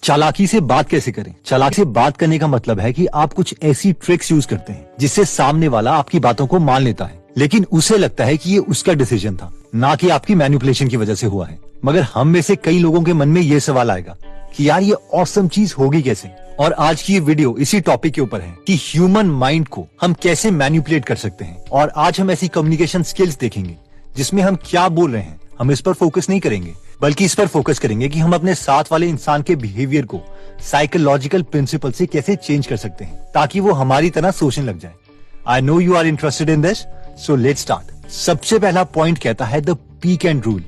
चालाकी से बात कैसे करें। चालाकी से बात करने का मतलब है कि आप कुछ ऐसी ट्रिक्स यूज करते हैं जिससे सामने वाला आपकी बातों को मान लेता है, लेकिन उसे लगता है कि ये उसका डिसीजन था, ना कि आपकी मैनिपुलेशन की वजह से हुआ है। मगर हम में से कई लोगों के मन में ये सवाल आएगा कि यार ये ऑसम चीज होगी कैसे। और आज की ये वीडियो इसी टॉपिक के ऊपर है कि ह्यूमन माइंड को हम कैसे मैनिपुलेट कर सकते हैं। और आज हम ऐसी कम्युनिकेशन स्किल्स देखेंगे जिसमें हम क्या बोल रहे हैं, हम इस पर फोकस नहीं करेंगे, बल्कि इस पर फोकस करेंगे कि हम अपने साथ वाले इंसान के बिहेवियर को साइकोलॉजिकल प्रिंसिपल से कैसे चेंज कर सकते हैं ताकि वो हमारी तरह सोचने लग जाए। I know you are interested in this, so let's start. सबसे पहला पॉइंट कहता है the peak end rule,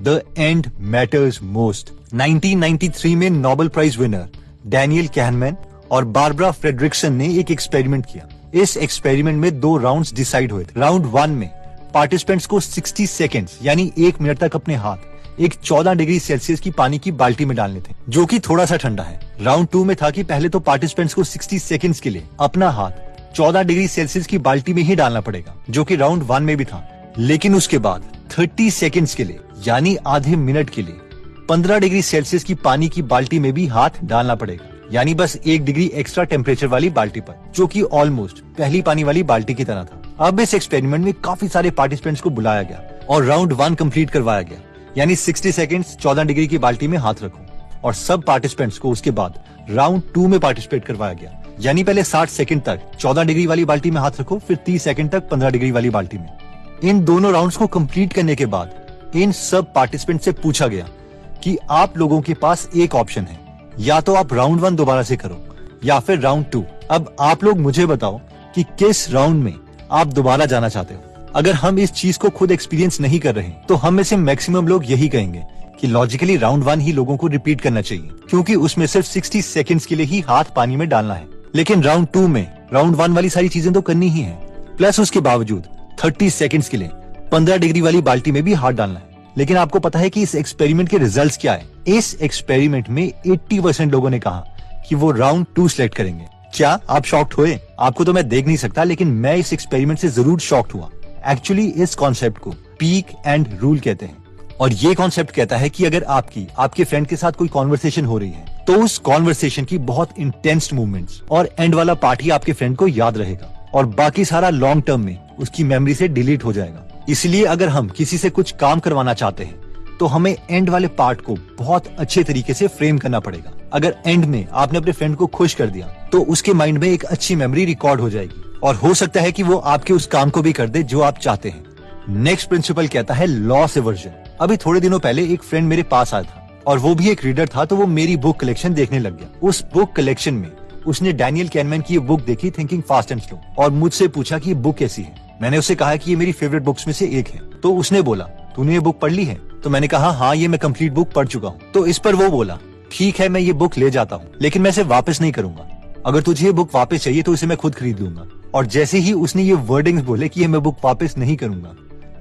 the end matters most. 1993 में Nobel prize winner Daniel Kahneman और बारबरा फ्रेडरिक्सन ने एक एक्सपेरिमेंट किया। इस एक्सपेरिमेंट में 2 राउंड्स डिसाइड हुए थे। राउंड 1 में पार्टिसिपेंट्स को 60 सेकेंड्स यानी 1 मिनट तक अपने हाथ एक 14 डिग्री सेल्सियस की पानी की बाल्टी में डालने थे, जो कि थोड़ा सा ठंडा है। राउंड 2 में था कि पहले तो पार्टिसिपेंट्स को 60 सेकेंड्स के लिए अपना हाथ 14 डिग्री सेल्सियस की बाल्टी में ही डालना पड़ेगा, जो कि राउंड 1 में भी था। लेकिन उसके बाद 30 सेकेंड्स के लिए यानी आधे मिनट के लिए 15 डिग्री सेल्सियस की पानी की बाल्टी में भी हाथ डालना पड़ेगा, यानी बस 1 डिग्री एक्स्ट्रा टेम्परेचर वाली बाल्टी पर, जो कि ऑलमोस्ट पहली पानी वाली बाल्टी की तरह था। अब इस एक्सपेरिमेंट में काफी सारे पार्टिसिपेंट्स को बुलाया गया और राउंड 1 कंप्लीट करवाया गया, यानी 60 सेकेंड्स 14 डिग्री की बाल्टी में हाथ रखो। और सब पार्टिसिपेंट्स को उसके बाद राउंड 2 में पार्टिसिपेट करवाया गया, यानी पहले 60 सेकेंड तक 14 डिग्री वाली बाल्टी में हाथ रखो, फिर 30 सेकेंड तक 15 डिग्री वाली बाल्टी में। इन दोनों राउंड्स को कंप्लीट करने के बाद इन सब पार्टिसिपेंट से पूछा गया कि आप लोगों के पास एक ऑप्शन है, या तो आप राउंड 1 दोबारा से करो या फिर राउंड 2। अब आप लोग मुझे बताओ कि किस राउंड में आप दोबारा जाना चाहते हो। अगर हम इस चीज को खुद एक्सपीरियंस नहीं कर रहे तो हम में से मैक्सिमम लोग यही कहेंगे कि लॉजिकली राउंड 1 ही लोगों को रिपीट करना चाहिए, क्योंकि उसमें सिर्फ 60 सेकेंड्स के लिए ही हाथ पानी में डालना है। लेकिन राउंड 2 में राउंड 1 वाली सारी चीजें तो करनी ही है, प्लस उसके बावजूद 30 सेकेंड्स के लिए 15 डिग्री वाली बाल्टी में भी हाथ डालना है। लेकिन आपको पता है कि इस एक्सपेरिमेंट के रिजल्ट्स क्या है? इस एक्सपेरिमेंट में 80% लोगों ने कहा कि वो राउंड 2 सिलेक्ट करेंगे। क्या आप शॉक्ड हुए? आपको तो मैं देख नहीं सकता, लेकिन मैं इस एक्सपेरिमेंट से जरूर शॉक्ड हुआ। एक्चुअली इस कॉन्सेप्ट को पीक एंड रूल कहते हैं, और ये कॉन्सेप्ट कहता है कि अगर आपके फ्रेंड के साथ कोई कॉन्वर्सेशन हो रही है तो उस कॉन्वर्सेशन की बहुत इंटेंस मूवमेंट्स और एंड वाला पार्ट ही आपके फ्रेंड को याद रहेगा और बाकी सारा लॉन्ग टर्म में उसकी मेमोरी से डिलीट हो जाएगा। इसलिए अगर हम किसी से कुछ काम करवाना चाहते हैं तो हमें एंड वाले पार्ट को बहुत अच्छे तरीके से फ्रेम करना पड़ेगा। अगर एंड में आपने अपने फ्रेंड को खुश कर दिया तो उसके माइंड में एक अच्छी मेमोरी रिकॉर्ड हो जाएगी और हो सकता है कि वो आपके उस काम को भी कर दे जो आप चाहते हैं। नेक्स्ट प्रिंसिपल कहता है लॉस एवर्जन। अभी थोड़े दिनों पहले एक फ्रेंड मेरे पास आया था और वो भी एक रीडर था, तो वो मेरी बुक कलेक्शन देखने लग गया। उस बुक कलेक्शन में उसने डैनियल कहनेमैन की ये बुक देखी, थिंकिंग फास्ट एंड स्लो, और मुझसे पूछा कि ये बुक कैसी है। मैंने उससे कहा कि ये मेरी फेवरेट बुक्स में से एक है। तो उसने बोला तूने ये बुक पढ़ ली है? तो मैंने कहा हाँ, ये मैं कंप्लीट बुक पढ़ चुका हूँ। तो इस पर वो बोला ठीक है, मैं ये बुक ले जाता हूँ, लेकिन मैं इसे वापस नहीं करूंगा। अगर तुझे ये बुक वापस चाहिए तो इसे मैं खुद खरीद लूंगा। और जैसे ही उसने ये वर्डिंग्स बोले कि ये मैं बुक वापस नहीं करूंगा,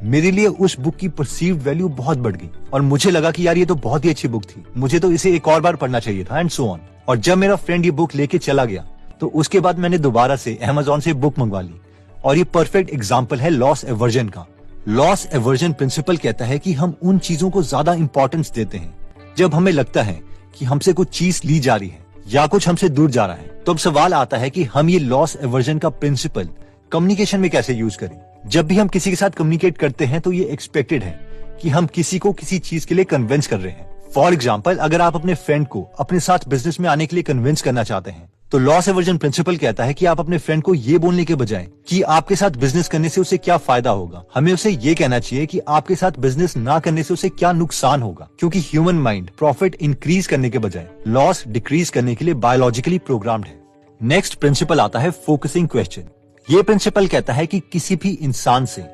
मेरे लिए उस बुक की परसीव्ड वैल्यू बहुत बढ़ गई और मुझे लगा कि यार ये तो बहुत ही अच्छी बुक थी, मुझे तो इसे एक और बार पढ़ना चाहिए था, एंड सो ऑन। और जब मेरा फ्रेंड ये बुक लेके चला गया तो उसके बाद मैंने दोबारा से अमेज़न से बुक मंगवा ली। और ये परफेक्ट एग्जाम्पल है लॉस एवर्जन का। लॉस एवर्जन प्रिंसिपल कहता है कि हम उन चीजों को ज्यादा इंपॉर्टेंस देते हैं जब हमें लगता है कि हमसे कुछ चीज ली जा रही है या कुछ हमसे दूर जा रहा है। तो अब सवाल आता है कि हम ये लॉस एवर्जन का प्रिंसिपल कम्युनिकेशन में कैसे यूज करें। जब भी हम किसी के साथ कम्युनिकेट करते हैं तो ये एक्सपेक्टेड है कि हम किसी को किसी चीज के लिए कन्विंस कर रहे हैं। फॉर एग्जाम्पल, अगर आप अपने फ्रेंड को अपने साथ बिजनेस में आने के लिए कन्विंस करना चाहते हैं तो लॉस एवर्जन प्रिंसिपल कहता है कि आप अपने फ्रेंड को ये बोलने के बजाय कि आपके साथ बिजनेस करने से उसे क्या फायदा होगा, हमें उसे ये कहना चाहिए कि आपके साथ बिजनेस ना करने से उसे क्या नुकसान होगा। क्योंकि ह्यूमन माइंड प्रॉफिट इंक्रीज करने के बजाय लॉस डिक्रीज करने के लिए बायोलॉजिकली प्रोग्राम्ड है। नेक्स्ट प्रिंसिपल आता है फोकसिंग क्वेश्चन। ये प्रिंसिपल कहता है कि किसी भी इंसान से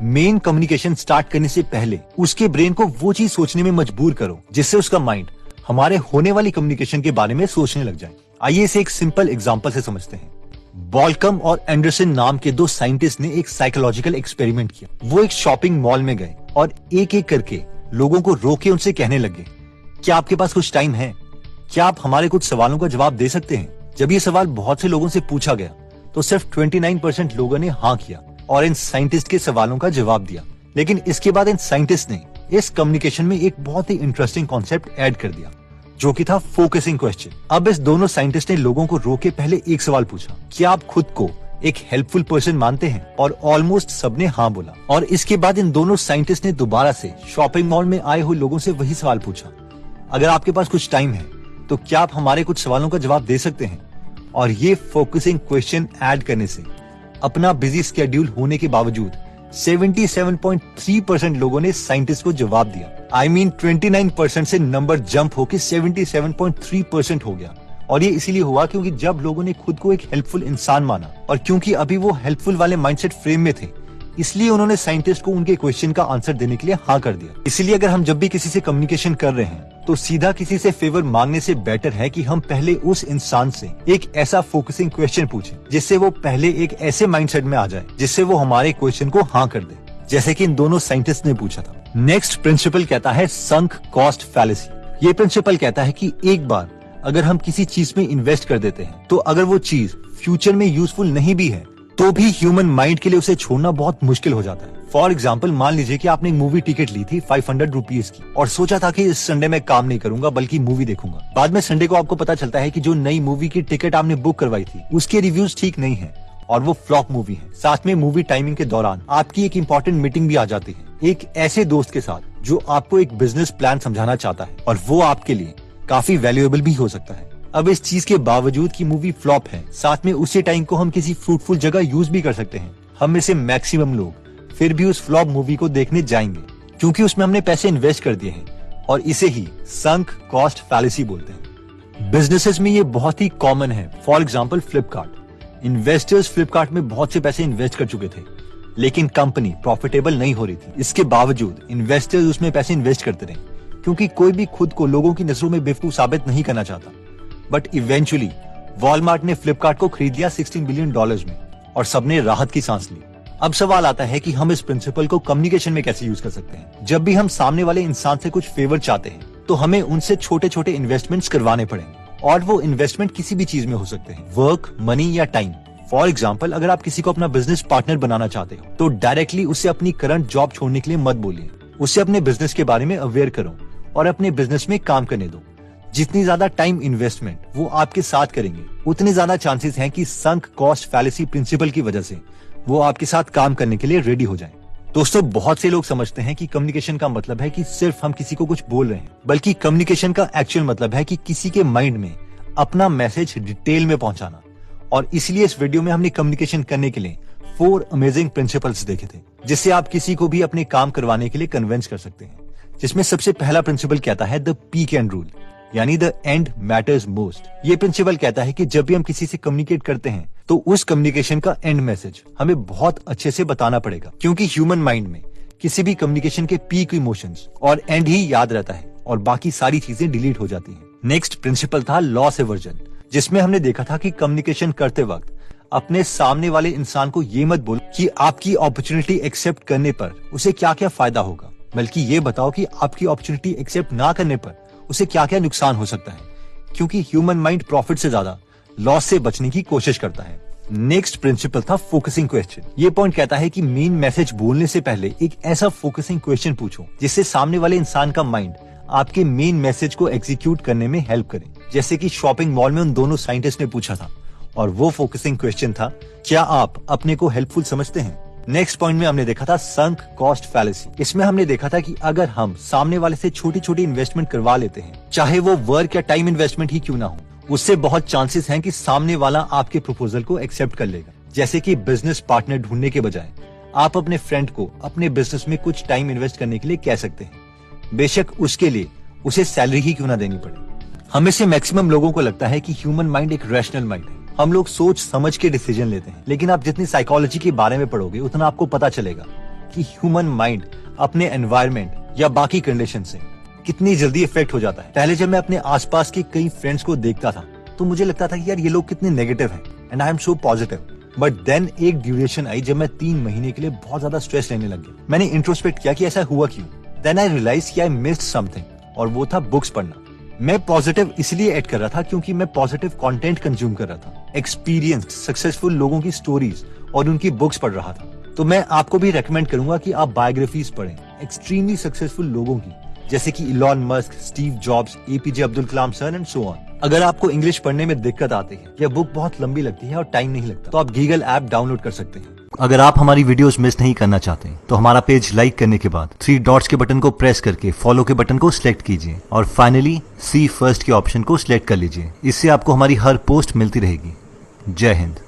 मेन कम्युनिकेशन स्टार्ट करने से पहले उसके ब्रेन को वो चीज सोचने में मजबूर करो जिससे उसका माइंड हमारे होने वाली कम्युनिकेशन के बारे में सोचने लग जाए। आइए इसे एक सिंपल एग्जांपल से समझते हैं। बॉलकम और एंडरसन नाम के 2 साइंटिस्ट ने एक साइकोलॉजिकल एक्सपेरिमेंट किया। वो एक शॉपिंग मॉल में गए और एक एक करके लोगों को रोके उनसे कहने लगे, क्या आपके पास कुछ टाइम है? क्या आप हमारे कुछ सवालों का जवाब दे सकते हैं? जब ये सवाल बहुत से लोगों से पूछा गया तो सिर्फ 29% लोगों ने हाँ किया और इन साइंटिस्ट के सवालों का जवाब दिया। लेकिन इसके बाद इन साइंटिस्ट ने इस कम्युनिकेशन में एक बहुत ही इंटरेस्टिंग कॉन्सेप्ट ऐड कर दिया। जो कि था फोकसिंग क्वेश्चन। अब इस दोनों साइंटिस्ट ने लोगों को रोके पहले एक सवाल पूछा, क्या आप खुद को एक हेल्पफुल पर्सन मानते हैं? और ऑलमोस्ट सबने हाँ बोला। और इसके बाद इन दोनों साइंटिस्ट ने दोबारा से शॉपिंग मॉल में आए हुए लोगों से वही सवाल पूछा, अगर आपके पास कुछ टाइम है तो क्या आप हमारे कुछ सवालों का जवाब दे सकते हैं? और ये फोकसिंग क्वेश्चन ऐड करने से अपना बिजी स्केड्यूल होने के बावजूद 77.3% लोगों ने साइंटिस्ट को जवाब दिया। I mean 29% से नंबर जंप होकर 77.3% हो गया। और ये इसीलिए हुआ क्योंकि जब लोगों ने खुद को एक हेल्पफुल इंसान माना और क्योंकि अभी वो हेल्पफुल वाले माइंडसेट फ्रेम में थे, इसलिए उन्होंने साइंटिस्ट को उनके क्वेश्चन का आंसर देने के लिए हाँ कर दिया। इसीलिए अगर हम जब भी किसी से कम्युनिकेशन कर रहे हैं तो सीधा किसी से फेवर मांगने से बेटर है कि हम पहले उस इंसान से एक ऐसा फोकसिंग क्वेश्चन पूछें जिससे वो पहले एक ऐसे माइंडसेट में आ जाए जिससे वो हमारे क्वेश्चन को हाँ कर दे, जैसे कि इन दोनों साइंटिस्ट ने पूछा था। नेक्स्ट प्रिंसिपल कहता है संक कॉस्ट फैलेसी। ये प्रिंसिपल कहता है कि एक बार अगर हम किसी चीज में इन्वेस्ट कर देते हैं तो अगर वो चीज फ्यूचर में यूजफुल नहीं भी है तो भी ह्यूमन माइंड के लिए उसे छोड़ना बहुत मुश्किल हो जाता है। फॉर एग्जाम्पल, मान लीजिए कि आपने एक मूवी टिकट ली थी 500 रुपीज की और सोचा था कि इस संडे में काम नहीं करूंगा बल्कि मूवी देखूंगा। बाद में संडे को आपको पता चलता है कि जो नई मूवी की टिकट आपने बुक करवाई थी उसके रिव्यूज ठीक नहीं है और वो फ्लॉप मूवी है। साथ में मूवी टाइमिंग के दौरान आपकी एक इम्पोर्टेंट मीटिंग भी आ जाती है एक ऐसे दोस्त के साथ जो आपको एक बिजनेस प्लान समझाना चाहता है और वो आपके लिए काफी वैल्यूएबल भी हो सकता है। अब इस चीज के बावजूद कि मूवी फ्लॉप है, साथ में उसी टाइम को हम किसी फ्रूटफुल जगह यूज भी कर सकते हैं। हम में से मैक्सिमम लोग फिर भी उस फ्लॉप मूवी को देखने जाएंगे क्योंकि उसमें हमने पैसे इन्वेस्ट कर दिए हैं और इसे ही संक कॉस्ट फैलेसी बोलते हैं। बिजनेसेस में ये बहुत ही कॉमन है। For example Flipkart, investors Flipkart में बहुत से पैसे इन्वेस्ट कर चुके थे लेकिन कंपनी प्रॉफिटेबल नहीं हो रही थी। इसके बावजूद इन्वेस्टर्स उसमें पैसे इन्वेस्ट करते रहे क्योंकि कोई भी खुद को लोगों की नजरों में बेवकूफ साबित नहीं करना चाहता। बट इवेंचुअली वॉलमार्ट ने फ्लिपकार्ट को खरीद लिया $16 बिलियन में और सबने राहत की सांस ली। अब सवाल आता है कि हम इस प्रिंसिपल को कम्युनिकेशन में कैसे यूज कर सकते हैं। जब भी हम सामने वाले इंसान से कुछ फेवर चाहते हैं तो हमें उनसे छोटे छोटे इन्वेस्टमेंट्स करवाने पड़ेंगे और वो इन्वेस्टमेंट किसी भी चीज में हो सकते हैं, वर्क, मनी या टाइम। फॉर एग्जाम्पल, अगर आप किसी को अपना बिजनेस पार्टनर बनाना चाहते हो तो डायरेक्टली उसे अपनी करंट जॉब छोड़ने के लिए मत बोलिए। उसे अपने बिजनेस के बारे में अवेयर करो और अपने बिजनेस में काम करने दो। जितनी ज्यादा टाइम इन्वेस्टमेंट वो आपके साथ करेंगे उतने ज्यादा चांसेस हैं कि संक कॉस्ट फैलेसी प्रिंसिपल की वजह से वो आपके साथ काम करने के लिए रेडी हो जाएं। दोस्तों, बहुत से लोग समझते हैं कि कम्युनिकेशन का मतलब है कि सिर्फ हम किसी को कुछ बोल रहे हैं, बल्कि कम्युनिकेशन का एक्चुअल मतलब है कि किसी के माइंड में अपना मैसेज डिटेल में पहुंचाना। और इसलिए इस वीडियो में हमने कम्युनिकेशन करने के लिए 4 अमेजिंग प्रिंसिपल्स देखे थे जिससे आप किसी को भी अपने काम करवाने के लिए कन्विंस कर सकते हैं। जिसमें सबसे पहला प्रिंसिपल कहता है द पीक एंड रूल, यानी द एंड मैटर्स मोस्ट। ये प्रिंसिपल कहता है कि जब भी हम किसी से कम्युनिकेट करते हैं तो उस कम्युनिकेशन का एंड मैसेज हमें बहुत अच्छे से बताना पड़ेगा क्योंकि ह्यूमन माइंड में किसी भी कम्युनिकेशन के पीक इमोशंस और एंड ही याद रहता है और बाकी सारी चीजें डिलीट हो जाती हैं। नेक्स्ट प्रिंसिपल था लॉस एवर्जन, जिसमें हमने देखा था कि कम्युनिकेशन करते वक्त अपने सामने वाले इंसान को ये मत बोलो कि आपकी अपॉर्चुनिटी एक्सेप्ट करने पर उसे क्या क्या फायदा होगा, बल्कि ये बताओ कि आपकी अपॉर्चुनिटी एक्सेप्ट ना करने पर उसे क्या क्या नुकसान हो सकता है, क्योंकि ह्यूमन माइंड प्रॉफिट से ज्यादा लॉस से बचने की कोशिश करता है। नेक्स्ट प्रिंसिपल था फोकसिंग क्वेश्चन। ये पॉइंट कहता है कि मेन मैसेज बोलने से पहले एक ऐसा फोकसिंग क्वेश्चन पूछो जिससे सामने वाले इंसान का माइंड आपके मेन मैसेज को एग्जीक्यूट करने में हेल्प करे, जैसे कि शॉपिंग मॉल में उन दोनों साइंटिस्ट ने पूछा था और वो फोकसिंग क्वेश्चन था, क्या आप अपने को हेल्पफुल समझते हैं? नेक्स्ट पॉइंट में हमने देखा था संक कॉस्ट फैलेसी। इसमें हमने देखा था कि अगर हम सामने वाले से छोटी छोटी इन्वेस्टमेंट करवा लेते हैं, चाहे वो वर्क या टाइम इन्वेस्टमेंट ही क्यों ना हो, उससे बहुत चांसेस हैं कि सामने वाला आपके प्रपोजल को एक्सेप्ट कर लेगा। जैसे कि बिजनेस पार्टनर ढूंढने के बजाय आप अपने फ्रेंड को अपने बिजनेस में कुछ टाइम इन्वेस्ट करने के लिए कह सकते हैं, बेशक उसके लिए उसे सैलरी ही क्यों ना देनी पड़े। हमें से मैक्सिमम लोगों को लगता है कि ह्यूमन माइंड एक रैशनल माइंड है, हम लोग सोच समझ के डिसीजन लेते हैं, लेकिन आप जितनी साइकोलॉजी के बारे में पढ़ोगे उतना आपको पता चलेगा कि ह्यूमन माइंड अपने एनवायरनमेंट या बाकी कंडीशन से कितनी जल्दी इफेक्ट हो जाता है। पहले जब मैं अपने आसपास के कई फ्रेंड्स को देखता था तो मुझे लगता था कि यार ये लोग कितने नेगेटिव हैं and I am so positive. But then एक ड्यूरेशन आई जब मैं 3 महीने के लिए बहुत ज्यादा स्ट्रेस लेने लग गया। मैंने इंट्रोस्पेक्ट किया कि ऐसा हुआ क्यों। देन आई रियलाइज कि आई मिस्ड समथिंग, और वो था बुक्स पढ़ना। मैं पॉजिटिव इसलिए ऐड कर रहा था क्योंकि मैं पॉजिटिव कंटेंट कंज्यूम कर रहा था, एक्सपीरियंस्ड सक्सेसफुल लोगों की स्टोरीज और उनकी बुक्स पढ़ रहा था। तो मैं आपको भी रेकमेंड करूंगा कि आप बायोग्राफीज पढ़ें एक्सट्रीमली सक्सेसफुल लोगों की, जैसे कि Elon Musk, Steve jobs, APJ Abdul Kalam sir and so on. अगर आपको इंग्लिश पढ़ने में दिक्कत आती है या बुक बहुत लंबी लगती है और टाइम नहीं लगता, तो आप गीगल ऐप डाउनलोड कर सकते हैं। अगर आप हमारी वीडियोस मिस नहीं करना चाहते तो हमारा पेज लाइक करने के बाद 3 डॉट्स के बटन को प्रेस करके फॉलो के बटन को सिलेक्ट कीजिए और फाइनली सी फर्स्ट के ऑप्शन को सिलेक्ट कर लीजिए। इससे आपको हमारी हर पोस्ट मिलती रहेगी। जय हिंद।